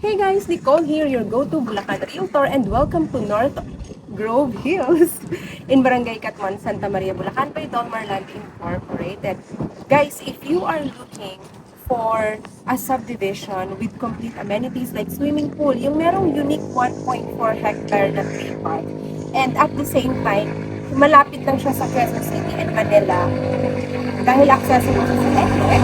Hey guys, Nicole here, your go-to Bulacan Realtor, and welcome to North Grove Hills in Barangay Catman, Santa Maria, Bulacan by Donmar Land Incorporated. Guys, if you are looking for a subdivision with complete amenities like swimming pool, yung merong unique 1.4 hectare na tree park, and at the same time, malapit lang siya sa Quezon City and Manila dahil accessible siya sa NLEX.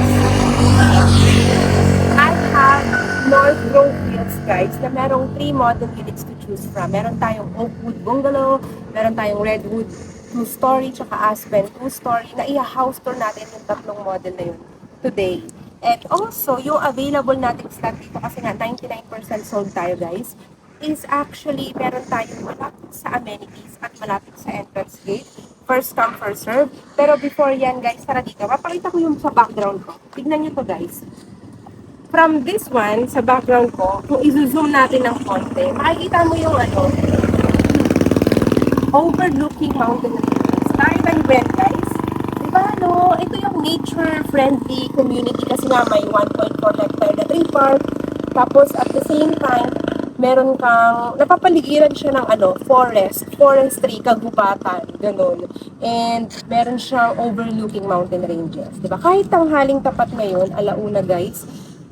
I have North Grove Hills, guys, na merong 3 model units to choose from. Meron tayong Oakwood Bungalow, meron tayong Redwood 2-story, tsaka Aspen 2-story, na i-house tour natin yung tatlong model na yun today. And also, yung available natin slot dito, kasi nga 99% sold tayo, guys, is actually meron tayong malapit sa amenities at malapit sa entrance gate. First come, first serve. Pero before yan, guys, tara dito. Papakita ko yung sa background ko. Tignan nyo to, guys. From this one, sa background ko, kung i-zoom natin ng konti, makikita mo yung overlooking mountain ranges. Kahit ang event, guys. Diba, ito yung nature-friendly community kasi nga may 1.4 hectare na tree park. Tapos, at the same time, meron kang, napapaligiran siya ng forestry, kagubatan, ganun. And meron siyang overlooking mountain ranges. Diba? Kahit tanghaling tapat ngayon, alauna, guys,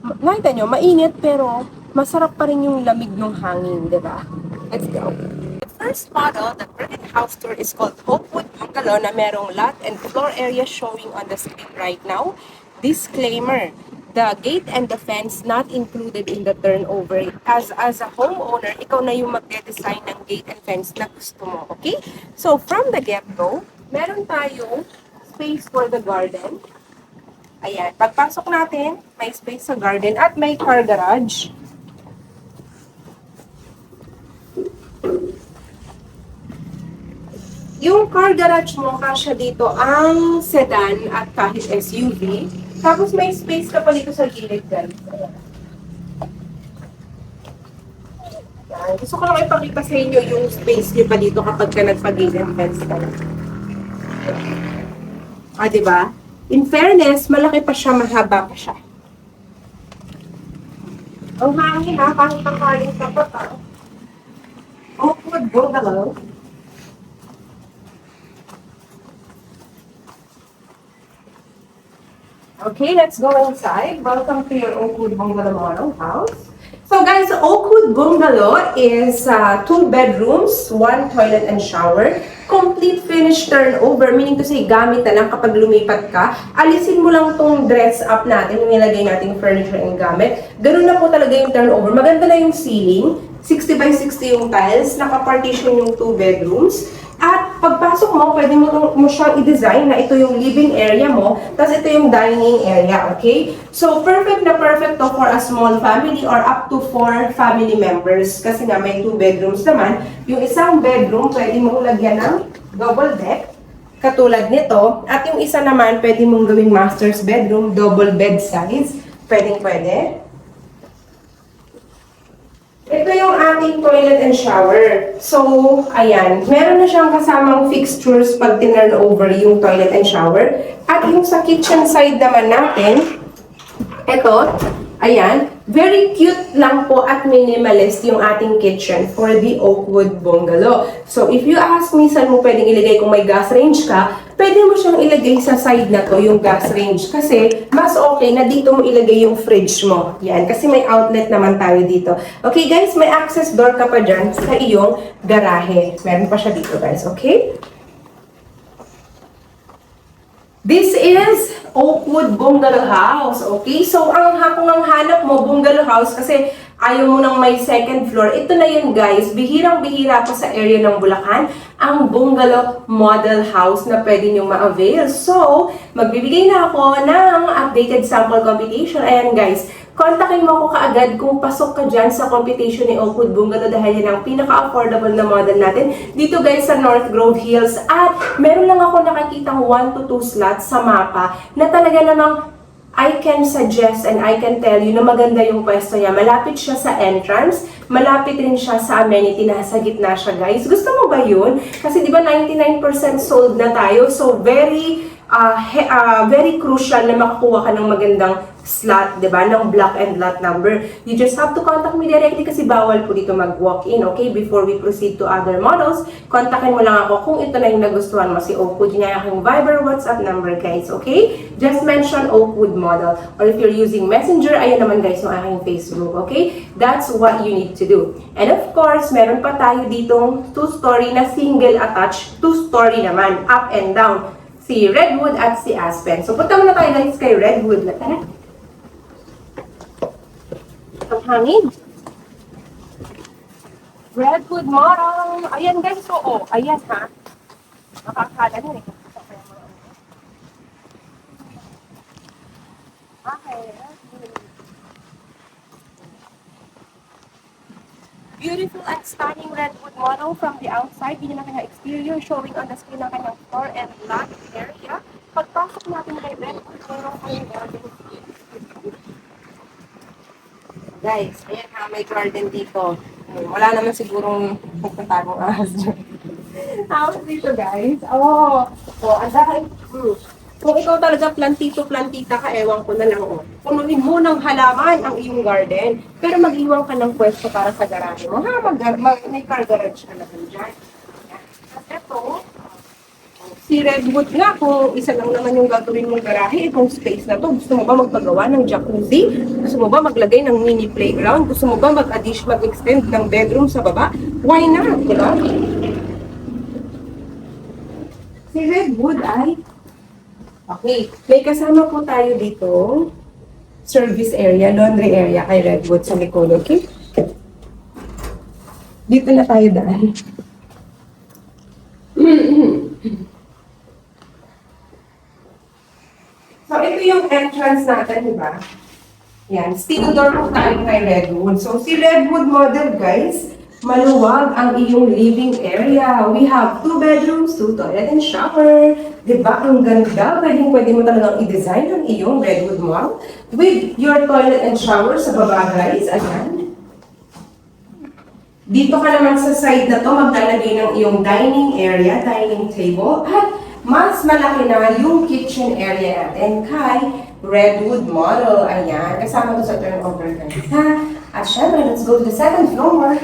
nakita nyo, mainit pero masarap pa rin yung lamig ng hangin, di ba? Let's go. The first model, the current house tour is called Oakwood Bungalow na merong lot and floor area showing on the screen right now. Disclaimer, the gate and the fence not included in the turnover. As a homeowner, ikaw na yung magde-design ng gate and fence na gusto mo, okay? So, from the get-go, meron tayong space for the garden. Ayan, pagpasok natin, may space sa garden at may car garage. Yung car garage mo, kasya dito ang sedan at kahit SUV. Tapos may space ka pa dito sa gilid, guys. Ayan. Ayan. Gusto ko lang ipakita sa inyo yung space nyo pa dito kapag ka nagpag-gilid fence ka. Diba? In fairness, malaki pa siya, mahaba pa siya. Ang hangin kahit ang haling tapat Oakwood Bungalow. Okay, let's go inside. Welcome to your Oakwood Bungalow model house. So guys, Oakwood Bungalow is 2 bedrooms, 1 toilet and shower. Complete finished turnover, meaning to say, gamit na lang kapag lumipat ka. Alisin mo lang tong dress up natin, yung nilagay nating furniture and gamit. Ganun na po talaga yung turnover. Maganda na yung ceiling, 60 by 60 yung tiles, naka-partition yung 2 bedrooms. At pagpasok mo, pwede mo siyang i-design na ito yung living area mo, tapos ito yung dining area, okay? So, perfect na perfect to for a small family or up to 4 family members. Kasi nga, may 2 bedrooms naman. Yung isang bedroom, pwede mong lagyan ng double deck, katulad nito. At yung isa naman, pwede mong gawing master's bedroom, double bed size. Pwede. Ito yung ating toilet and shower. So, ayan. Meron na siyang kasamang fixtures pag tinurn over yung toilet and shower. At yung sa kitchen side naman natin, ito, ayan. Very cute lang po at minimalist yung ating kitchen for the Oakwood Bungalow. So, if you ask me saan mo pwedeng ilagay kung may gas range ka, pwede mo siyang ilagay sa side na to, yung gas range. Kasi, mas okay na dito mo ilagay yung fridge mo. Yan, kasi may outlet naman tayo dito. Okay guys, may access door ka pa dyan sa iyong garahe. Meron pa siya dito guys, okay? This is Oakwood Bungalow House, okay? So, kung ang hanap mo, bungalow house, kasi ayaw mo nang may second floor, ito na yun guys, bihirang-bihira pa sa area ng Bulacan, ang bungalow model house na pwede nyo ma-avail. So, magbibigay na ako ng updated sample computation. Ayan guys, kontakin mo ako kaagad kung pasok ka dyan sa computation ni Oakwood Bungalow dahil yan ang pinaka-affordable na model natin dito guys sa North Grove Hills. At meron lang ako nakikitang 1 to 2 slots sa mapa na talaga namang I can suggest and I can tell you na maganda yung pwesto niya. Malapit siya sa entrance, malapit rin siya sa amenity, nasa gitna siya guys. Gusto mo ba yun? Kasi di ba 99% sold na tayo, so very crucial na makakuha ka ng magandang slot, di ba, ng block and lot number. You just have to contact me directly kasi bawal po dito mag-walk-in, okay? Before we proceed to other models, kontakin mo lang ako kung ito na yung nagustuhan mo si Oakwood. Yun yung aking Viber, WhatsApp number, guys, okay? Just mention Oakwood model. Or if you're using Messenger, ayun naman guys yung aking Facebook, okay? That's what you need to do. And of course, meron pa tayo ditong two-story na single attached, two-story naman, up and down. Si Redwood at si Aspen. So, punta muna tayo guys kay Redwood. Tara. Ang hangin. Redwood model. Ayan guys, oo. Ayan ha. Nakakala nyo eh. Okay. Beautiful and stunning Redwood model from the outside. Yun yung kanyang exterior showing on the screen ng kanyang floor and lot area. Pagpasok natin kay Redwood, meron kayong garden. Guys, ayan ha, may garden dito. Wala naman sigurong pagkatagong ahas dyan. Tapos dito guys, ang dahil, kung ikaw talaga plantito-plantita ka, ewan ko na lang, punuin mo ng halaman ang iyong garden, pero mag-iwan ka ng pwesto para sa garahe mo. May car garage ka naman dyan. At ito, si Redwood nga, kung isa lang naman yung gagawin mong garahe, itong space na to, gusto mo ba magpagawa ng jacuzzi? Gusto mo ba maglagay ng mini playground? Gusto mo ba mag-extend ng bedroom sa baba? Why not, di ba? Si Redwood ay, okay, may kasama po tayo dito, service area, laundry area kay Redwood sa likod, okay? Dito na tayo dahil. So, ito yung entrance natin, di ba? Yan, steel door po tayo kay Redwood. So, si Redwood model, guys, maluwag ang iyong living area. We have 2 bedrooms, 2 toilet and shower. Di ba? Ang ganda. Pwede mo talagang i-design ang iyong Redwood model with your toilet and shower sa baba, guys. Ayan. Dito ka naman sa side na to, maglalagay ng iyong dining area, dining table, at mas malaki na yung kitchen area natin kay Redwood model. Ayan, kasama to sa turnover guys, ha? At syempre, let's go to the second floor.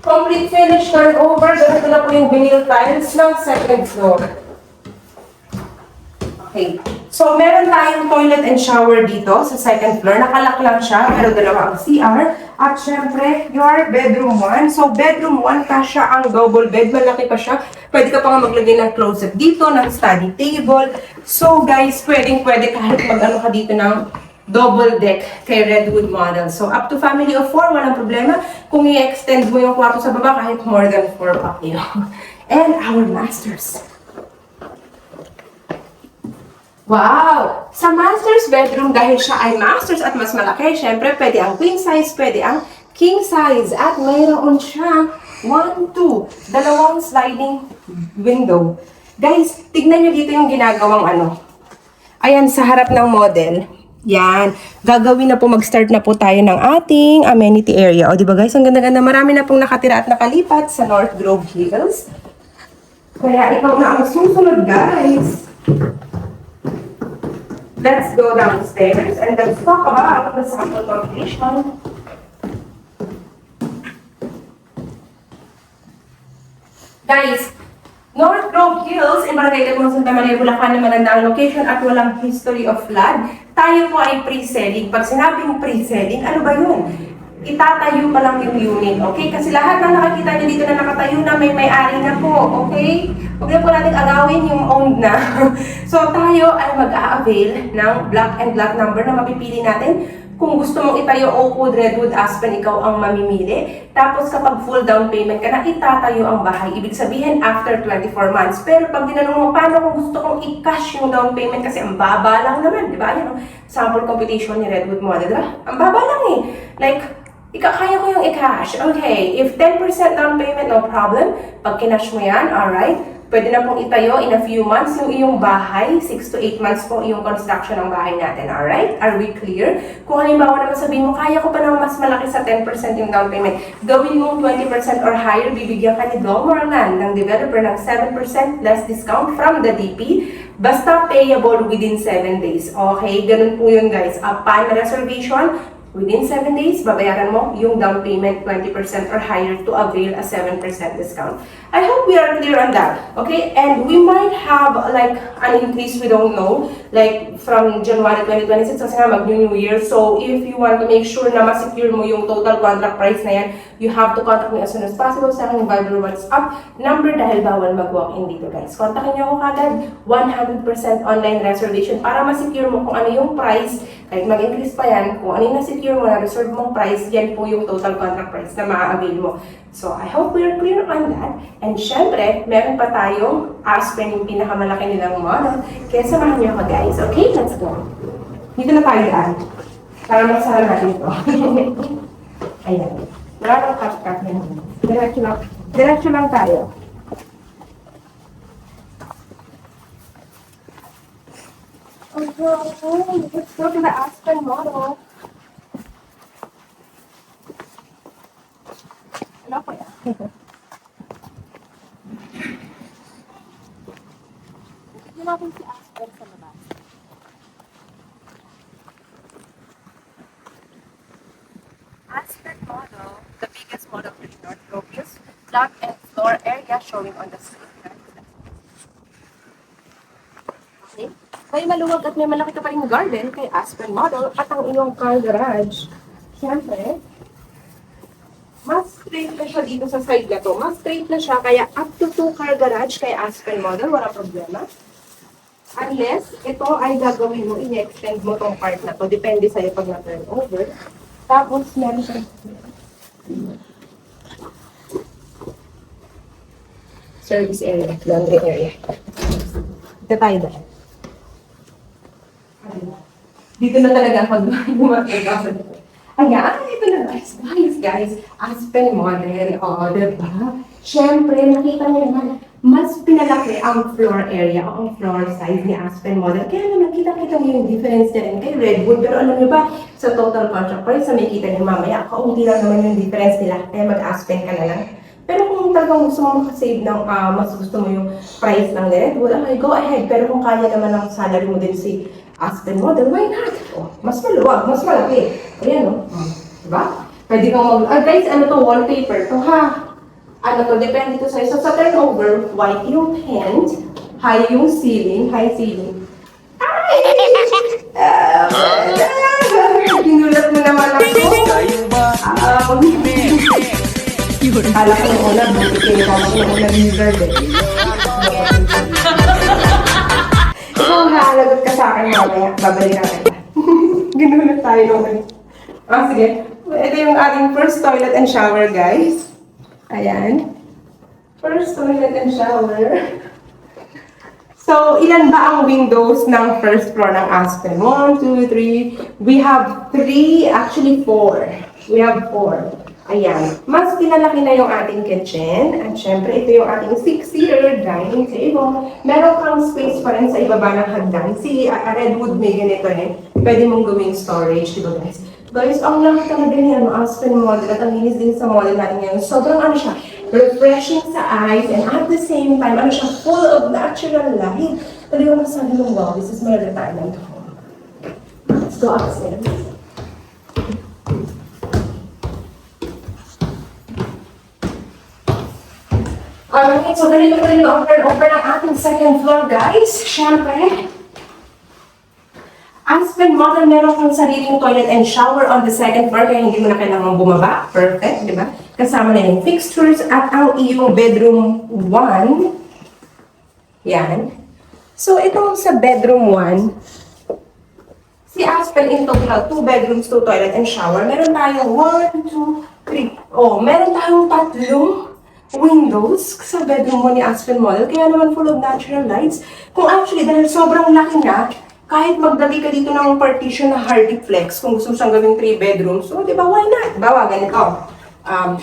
Complete finish turnover. Ganito na po yung vinyl tiles ng second floor. Okay. So, meron tayong toilet and shower dito sa second floor. Nakalock lang siya, pero dalawa ang CR. At syempre, your bedroom 1. So, bedroom 1, kasya ang double bed. Malaki pa siya. Pwede ka pa nga maglagay ng closet dito, ng study table. So, guys, pwede kahit mag-ano ka dito ng double deck kay Redwood model. So, up to family of 4, walang problema. Kung i-extend mo yung kwarto sa baba, kahit more than 4 pa kayo. And our masters. Wow! Sa master's bedroom, dahil siya ay master's at mas malaki, syempre, pwede ang queen size, pwede ang king size. At mayroon siya 1, 2, dalawang sliding window. Guys, tignan nyo dito yung ginagawang ano. Ayan, sa harap ng model. Yan. Gagawin na po, mag-start na po tayo ng ating amenity area. O, di ba guys, ang ganda-ganda. Marami na pong nakatira at nakalipat sa North Grove Hills. Kaya ikaw na ang susunod, guys. Let's go downstairs and let's talk about the sample completion. Guys, North Grove Hills, in Barangay Tagum, Santa Maria, Bulacan naman ang location at walang history of flood. Tayo po ay pre-selling. Pag sinabing pre-selling, ano ba yun? Itatayo pa lang yung unit, okay? Kasi lahat na nakakita nyo dito na nakatayo na may-ari na po, okay? Huwag na po natin agawin yung owned na. So, tayo ay mag-a-avail ng block and lot number na mapipili natin. Kung gusto mong itayo Oakwood, Redwood, Aspen, ikaw ang mamimili. Tapos kapag full down payment ka na, itatayo ang bahay. Ibig sabihin, after 24 months. Pero pag tinanong mo, paano kung gusto kong i-cash yung down payment? Kasi ang baba lang naman, di ba? Yan, sample computation ni Redwood model, di ba? Ang baba lang eh. Like, kaya ko yung i-cash. Okay, if 10% down payment, no problem. Pag kinash mo yan, alright. Pwede na pong itayo in a few months yung iyong bahay. 6 to 8 months po yung construction ng bahay natin. Alright? Are we clear? Kung halimbawa naman sabihin mo, kaya ko pa ng mas malaki sa 10% yung down payment, gawin mong 20% or higher, bibigyan ka ni Domorland ng developer ng 7% less discount from the DP. Basta payable within 7 days. Okay? Ganun po yun guys. Upon reservation, within 7 days, babayaran mo yung down payment 20% or higher to avail a 7% discount. I hope we are clear on that. Okay? And we might have like an increase, we don't know, like from January 2026 kasi nga mag-New Year. So if you want to make sure na ma-secure mo yung total contract price na yan, you have to contact me as soon as possible sa aking Viber WhatsApp number dahil bawal mag-walk-in dito guys. Kontakin niyo ako kagad, 100% online reservation para ma-secure mo kung ano yung price. Kahit mag-increase pa yan, kung ano yung na-secure mo, na-reserve mong price, yan po yung total contract price na ma-avail mo. So, I hope we're clear on that. And syempre, meron pa tayong Aspen, yung pinakamalaki nilang model. Kaya samahan niyo ako guys. Okay, let's go. Dito na tayo daan. Para masahan natin ito. Ayan. Wala nang cut-cut na yun. Diretso lang tayo. Okay, let's go to the Aspen model. Ano po yan? Hindi natin si Aspen sa labas. Aspen model, the biggest model in North Province, plot and floor area showing on the screen. Okay. May maluwag at may malaki ka pa rin garden kay Aspen model at ang iyong car garage. Siyempre, mas straight na siya dito sa side na to. Mas straight na siya, kaya up to 2 car garage kay Aspen model, wala problema. Unless, ito ay gagawin mo, i-extend mo tong part na to. Depende sa'yo pag na-turn over. Tapos, meron siya service area, laundry area. Dito tayo dahil. Dito na talaga pag gumagamit ako dito. Ayan, ito na guys. Aspen model, diba? Siyempre, nakita niyo naman, mas pinalaki ang floor area o ang floor size ni Aspen model. Kaya naman, kita-kita niyo yung difference niya rin kay Redwood. Pero alam niyo ba, sa total contract price, sa may kita niyo mamaya, kaunti lang naman yung difference nila. Kaya mag-Aspen ka na lang. Pero kung talagang gusto mo makasave ng, mas gusto mo yung price ng Redwood, okay, go ahead. Pero kung kaya naman ang salary mo din si Aspen model, why not? Oh, mas maluwag, mas malaki. Ayan, oh. Diba? Pwede kang guys, ano to, wallpaper to, ha? Ano to, depende to sa'yo. So, sa turnover, white yung paint, high yung ceiling, high ceiling. Ay! Ginulat mo naman ako. Kala ko yung una, buti ko yung una lizard eh. Ikaw halagot ka sa akin mamaya, babalik natin. Ginulat tayo naman. Sige. Ito yung ating first toilet and shower, guys. Ayan. First toilet and shower. So, ilan ba ang windows ng first floor ng Aspen? 1, 2, 3. We have 3, actually 4. We have 4. Ayan. Mas pinalaki na yung ating kitchen. At syempre, ito yung ating 6-seater dining table. Meron kang space pa rin sa ibaba ng hagdan. Si Redwood may ganito eh. Pwede mong gawing storage, diba guys? Guys, ang laki talaga niya ng Aspen model at ang linis din sa model natin ngayon. Sobrang ano siya, refreshing sa eyes and at the same time, ano siya, full of natural light. Talagang masabi mong, wow, this is my retirement home. Let's go upstairs. Alright, so ganito pa rin yung open ng ating second floor, guys. Siyempre, Aspen model, meron kang sariling toilet and shower on the second floor, kaya hindi mo na kailangan bumaba. Perfect, di ba? Kasama na yung fixtures at ang iyong bedroom 1. Yan. So, itong sa bedroom 1, si Aspen in total, 2 bedrooms, 2 toilet and shower. Meron tayong 1, 2, 3. Oh, meron tayong 3 windows sa bedroom 1 ni Aspen model. Kaya naman full of natural lights. Kung actually, dahil sobrang laki na, kahit magdali ka dito ng partition na Hardy Flex, kung gusto mo siyang gawing 3 bedrooms, so di ba, why not? Bawa, ganito.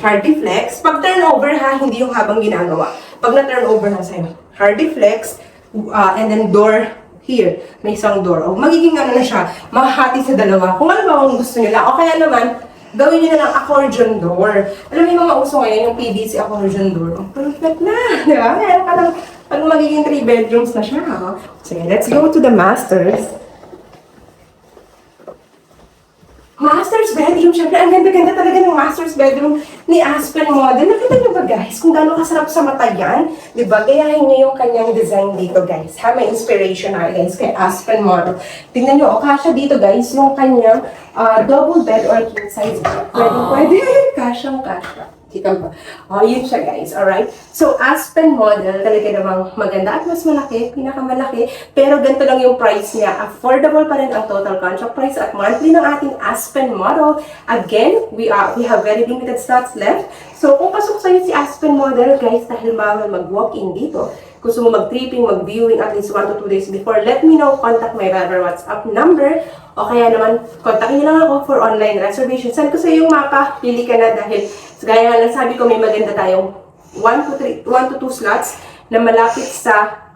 Hardy Flex, pag turnover ha, hindi yung habang ginagawa. Pag na-turnover na sa'yo, Hardy Flex, and then door here. May isang door. O, magiging ano na siya, mahahati sa dalawa. Kung ano ba ang gusto nyo lang. O kaya naman, gawin nyo na lang accordion door. Alam mo yung mga uso ngayon, yung PVC accordion door. Oh, perfect na! Di ba? Meron ka lang, pag magiging 3 bedrooms na siya. Ha? So, let's go to the masters. Master's bedroom, syempre, ang ganda-ganda talaga ng master's bedroom ni Aspen Model. Nakita niyo ba guys, kung gaano kasarap sa mata yan? Diba? Gayahin niyo yung kanyang design dito guys. Ha, may inspiration na guys kay Aspen Model. Tingnan niyo, kasha dito guys, yung kanyang double bed or king size bed. Pwede, kasyang-kasya. Kita ba? Yun siya guys, alright? So, Aspen Model, talaga namang maganda at mas malaki, pinakamalaki. Pero ganito lang yung price niya. Affordable pa rin ang total contract price at monthly ng ating Aspen Model. Again, we have very limited slots left. So, kung pasok sa'yo si Aspen Model, guys, dahil bawal mag-walk-in dito, gusto mo mag-tripping, mag-viewing at least 1 to 2 days before, let me know, contact my Viber WhatsApp number, o kaya naman, kontakin niyo lang ako for online reservation. Send ko sa iyo yung mapa, pili ka na dahil, gaya nga lang sabi ko, may maganda tayong 1 to 2 slots na malapit sa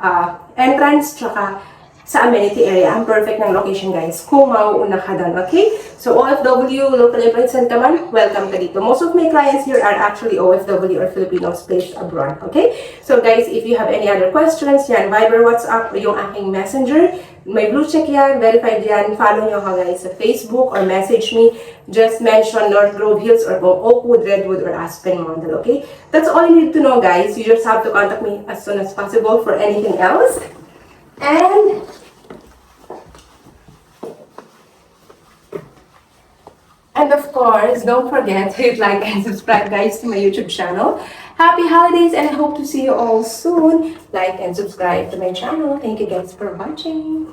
entrance, tsaka sa amenity area. Ang perfect ng location, guys, kung mauuna ka doon, okay? So, OFW, local employees ka man, welcome ka dito. Most of my clients here are actually OFW or Filipinos based abroad, okay? So, guys, if you have any other questions, yan, Viber, WhatsApp, yung aking messenger, may blue check yan, verified yan, follow nyo ako, guys, sa Facebook or message me, just mention North Grove Hills or kung Oakwood, Redwood, or Aspen Model, okay? That's all you need to know, guys. You just have to contact me as soon as possible for anything else. And of course, don't forget to hit like and subscribe, guys, to my YouTube channel. Happy holidays, and I hope to see you all soon. Like and subscribe to my channel. Thank you guys for watching.